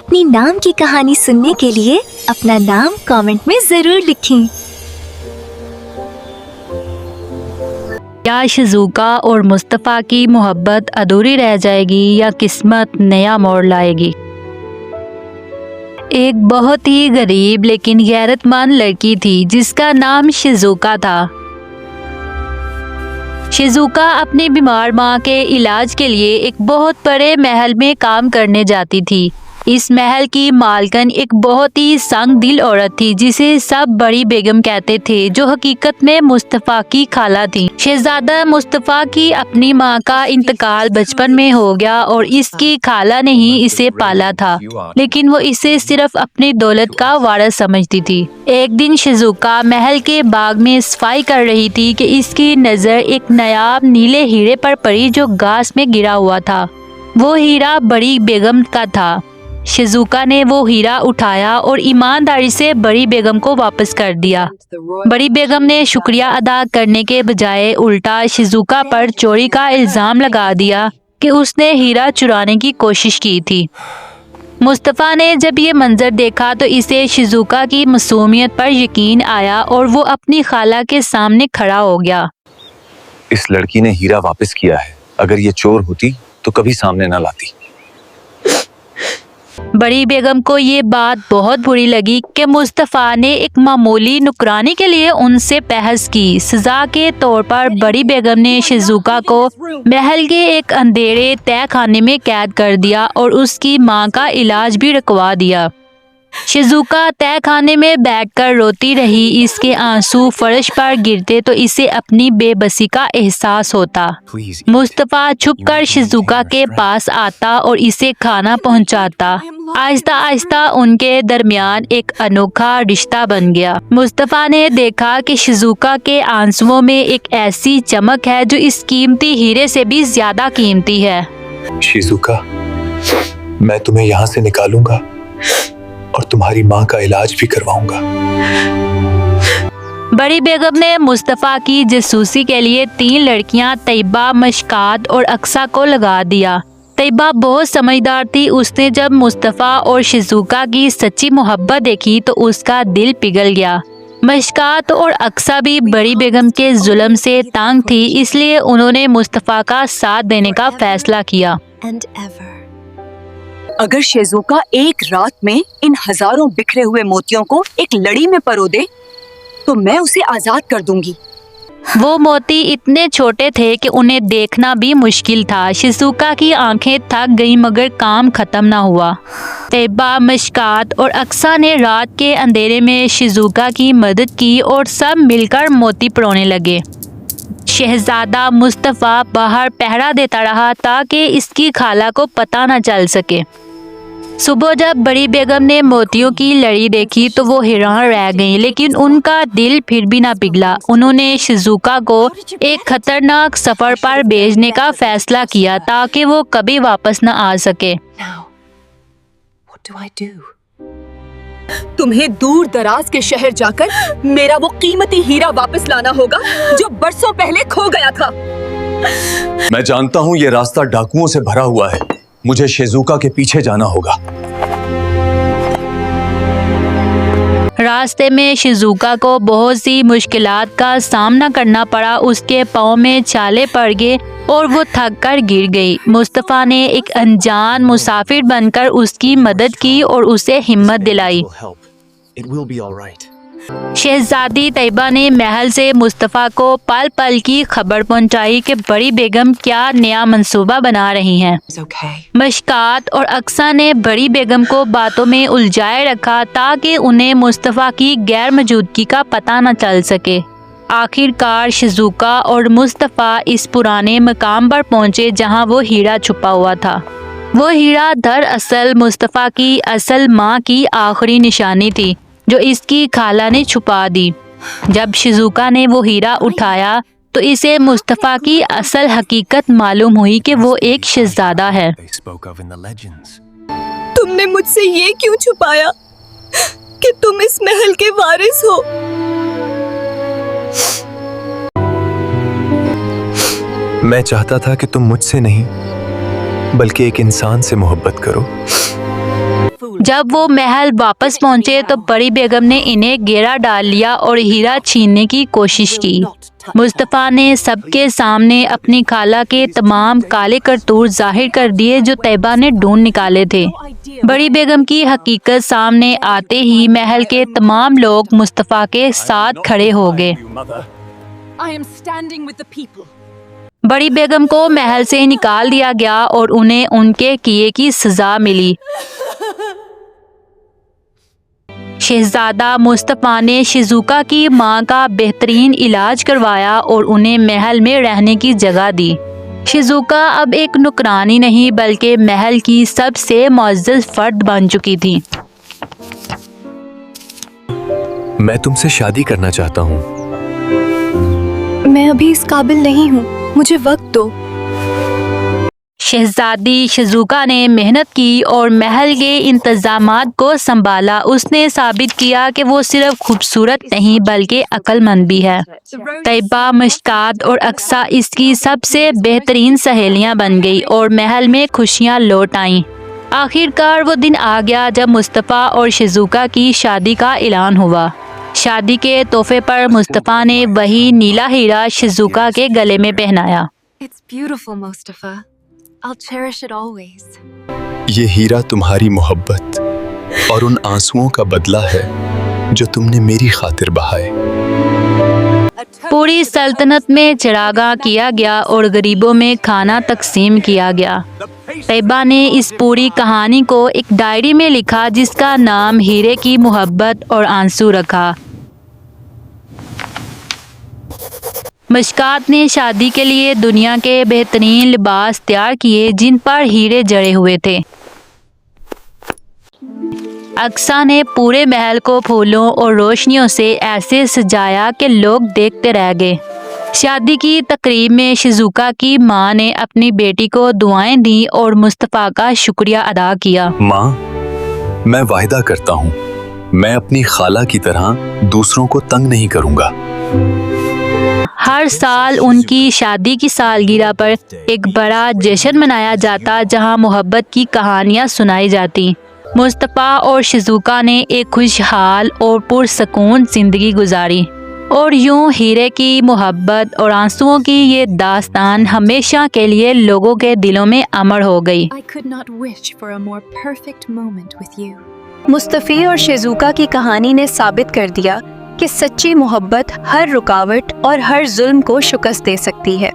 अपनी नाम की कहानी सुनने के लिए अपना नाम कमेंट में जरूर लिखें। क्या शिज़ुका और मुस्तफ़ा की मोहब्बत अधूरी रह जाएगी या किस्मत नया मोड़ लाएगी? एक बहुत ही गरीब लेकिन गैरतमंद लड़की थी जिसका नाम शिज़ुका था। शिज़ुका अपनी बीमार माँ के इलाज के लिए एक बहुत बड़े महल में काम करने जाती थी। इस महल की मालकन एक बहुत ही संग दिल औरत थी जिसे सब बड़ी बेगम कहते थे, जो हकीकत में मुस्तफ़ा की खाला थी। शहजादा मुस्तफ़ा की अपनी माँ का इंतकाल बचपन में हो गया और इसकी खाला ने ही इसे पाला था, लेकिन वो इसे सिर्फ अपनी दौलत का वारिस समझती थी। एक दिन शिज़ुका महल के बाग में सफाई कर रही थी कि इसकी नज़र एक नायाब नीले हीरे पर पड़ी जो घास में गिरा हुआ था। वो हीरा बड़ी बेगम का था। शिज़ुका ने वो हीरा उठाया और ईमानदारी से बड़ी बेगम को वापस कर दिया। बड़ी बेगम ने शुक्रिया अदा करने के बजाय उल्टा शिज़ुका पर चोरी का इल्ज़ाम लगा दिया कि उसने हीरा चुराने की कोशिश की थी। मुस्तफ़ा ने जब ये मंजर देखा तो इसे शिज़ुका की मासूमियत पर यकीन आया और वो अपनी खाला के सामने खड़ा हो गया। इस लड़की ने हीरा वापस किया है। अगर ये चोर होती तो कभी सामने न लाती। बड़ी बेगम को ये बात बहुत बुरी लगी कि मुस्तफ़ा ने एक मामूली नुकरानी के लिए उनसे बहस की। सजा के तौर पर बड़ी बेगम ने शिज़ुका को महल के एक अंधेरे तय खाने में कैद कर दिया और उसकी माँ का इलाज भी रुकवा दिया। शिज़ुका तय खाने में बैठकर रोती रही। इसके आंसू फर्श पर गिरते तो इसे अपनी बेबसी का एहसास होता। मुस्तफ़ा छुपकर शिज़ुका के पास आता और इसे खाना पहुंचाता। आहिस्ता आहिस्ता उनके दरमियान एक अनोखा रिश्ता बन गया। मुस्तफ़ा ने देखा कि शिज़ुका के आंसुओं में एक ऐसी चमक है जो इस कीमती हीरे से भी ज्यादा कीमती है। शिज़ुका, मैं तुम्हें यहाँ से निकालूंगा और तुम्हारी माँ का इलाज भी करवाऊंगा। बड़ी बेगम ने मुस्तफ़ा की जासूसी के लिए 3 लड़कियां तैयबा, मशकात और अक्सा को लगा दिया। तैयबा बहुत समझदार थी। उसने जब मुस्तफ़ा और शिज़ुका की सच्ची मोहब्बत देखी तो उसका दिल पिघल गया। मशकात और अक्सा भी बड़ी बेगम के जुल्म से तंग थी, इसलिए उन्होंने मुस्तफ़ा का साथ देने का फैसला किया। अगर शिज़ुका एक रात में इन हजारों बिखरे हुए मोतियों को एक लड़ी में परो दे तो मैं उसे आजाद कर दूंगी। वो मोती इतने छोटे थे कि उन्हें देखना भी मुश्किल था। शिज़ुका की आंखें थक गईं मगर काम खत्म ना हुआ। तैयबा, मशकात और अक्सा ने रात के अंधेरे में शिज़ुका की मदद की और सब मिलकर मोती परोने लगे। शहजादा मुस्तफ़ा बाहर पहरा देता रहा ताकि इसकी खाला को पता न चल सके। सुबह जब बड़ी बेगम ने मोतियों की लड़ी देखी तो वो हैरान रह गईं, लेकिन उनका दिल फिर भी ना पिघला। उन्होंने शिज़ुका को एक खतरनाक सफर पर भेजने का फैसला किया ताकि वो कभी वापस न आ सके। तुम्हें दूर दराज के शहर जाकर मेरा वो कीमती हीरा वापस लाना होगा जो बरसों पहले खो गया था। मैं जानता हूँ ये रास्ता डाकुओं से भरा हुआ है। मुझे शिज़ुका के पीछे जाना होगा। रास्ते में शिज़ुका को बहुत सी मुश्किलात का सामना करना पड़ा। उसके पाँव में छाले पड़ गए और वो थक कर गिर गई। मुस्तफ़ा ने एक अनजान मुसाफिर बनकर उसकी मदद की और उसे हिम्मत दिलाई। शहजादी तैयबा ने महल से मुस्तफ़ा को पल पल की खबर पहुंचाई कि बड़ी बेगम क्या नया मंसूबा बना रही हैं। मशकात और अक्सा ने बड़ी बेगम को बातों में उलझाए रखा ताकि उन्हें मुस्तफ़ा की गैर मौजूदगी का पता न चल सके। आखिरकार शिज़ुका और मुस्तफ़ा इस पुराने मकाम पर पहुंचे जहां वो हीरा छुपा हुआ था। वो हीरा दरअसल मुस्तफ़ा की असल माँ की आखिरी निशानी थी जो इसकी खाला ने छुपा दी। जब शिज़ुका ने वो हीरा उठाया तो इसे मुस्तफ़ा की असल हकीकत मालूम हुई कि वो एक शहजादा है। तुमने मुझसे ये क्यों छुपाया कि तुम इस महल के वारिस हो? मैं चाहता था कि तुम मुझसे नहीं बल्कि एक इंसान से मोहब्बत करो। جب وہ محل واپس پہنچے تو بڑی بیگم نے انہیں گھیرا ڈال لیا اور ہیرا چھیننے کی کوشش کی۔ مصطفیٰ نے سب کے سامنے اپنی خالہ کے تمام کالے کرتوت ظاہر کر دیے جو طیبہ نے ڈھونڈ نکالے تھے۔ بڑی بیگم کی حقیقت سامنے آتے ہی محل کے تمام لوگ مصطفیٰ کے ساتھ کھڑے ہو گئے۔ بڑی بیگم کو محل سے نکال دیا گیا اور انہیں ان کے کیے کی سزا ملی۔ شہزادہ مصطفیٰ نے شیزوکا کی ماں کا بہترین علاج کروایا اور انہیں محل میں رہنے کی جگہ دی۔ شیزوکا اب ایک نوکرانی نہیں بلکہ محل کی سب سے معزز فرد بن چکی تھی۔ میں تم سے شادی کرنا چاہتا ہوں۔ میں ابھی اس قابل نہیں ہوں، مجھے وقت دو۔ شہزادی شیزوکا نے محنت کی اور محل کے انتظامات کو سنبھالا۔ اس نے ثابت کیا کہ وہ صرف خوبصورت نہیں بلکہ عقل مند بھی ہے۔ طیبہ، مشکات اور اقصیٰ اس کی سب سے بہترین سہیلیاں بن گئی اور محل میں خوشیاں لوٹ آئیں۔ آخر کار وہ دن آ گیا جب مصطفیٰ اور شیزوکا کی شادی کا اعلان ہوا۔ شادی کے تحفے پر مصطفیٰ نے وہی نیلا ہیرا شیزوکا کے گلے میں پہنایا۔ It's beautiful, Mustafa. I'll cherish it always. یہ ہیرا تمہاری محبت اور ان آنسوؤں کا بدلہ ہے جو تم نے میری خاطر بہائے۔ پوری سلطنت میں چراغاں کیا گیا اور غریبوں میں کھانا تقسیم کیا گیا۔ طیبہ نے اس پوری کہانی کو ایک ڈائری میں لکھا جس کا نام ہیرے کی محبت اور آنسو رکھا۔ مشکات نے شادی کے لیے دنیا کے بہترین لباس تیار کیے جن پر ہیرے جڑے ہوئے تھے۔ اقصیٰ نے پورے محل کو پھولوں اور روشنیوں سے ایسے سجایا کہ لوگ دیکھتے رہ گئے۔ شادی کی تقریب میں شیزوکا کی ماں نے اپنی بیٹی کو دعائیں دیں اور مصطفیٰ کا شکریہ ادا کیا۔ ماں، میں وعدہ کرتا ہوں میں اپنی خالہ کی طرح دوسروں کو تنگ نہیں کروں گا۔ ہر سال ان کی شادی کی سالگرہ پر ایک بڑا جشن منایا جاتا جہاں محبت کی کہانیاں سنائی جاتی۔ مصطفیٰ اور شیزوکا نے ایک خوشحال اور پرسکون زندگی گزاری، اور یوں ہیرے کی محبت اور آنسوؤں کی یہ داستان ہمیشہ کے لیے لوگوں کے دلوں میں امر ہو گئی۔ I could not wish for a more perfect moment with you. مصطفی اور شیزوکا کی کہانی نے ثابت کر دیا کہ سچی محبت ہر رکاوٹ اور ہر ظلم کو شکست دے سکتی ہے۔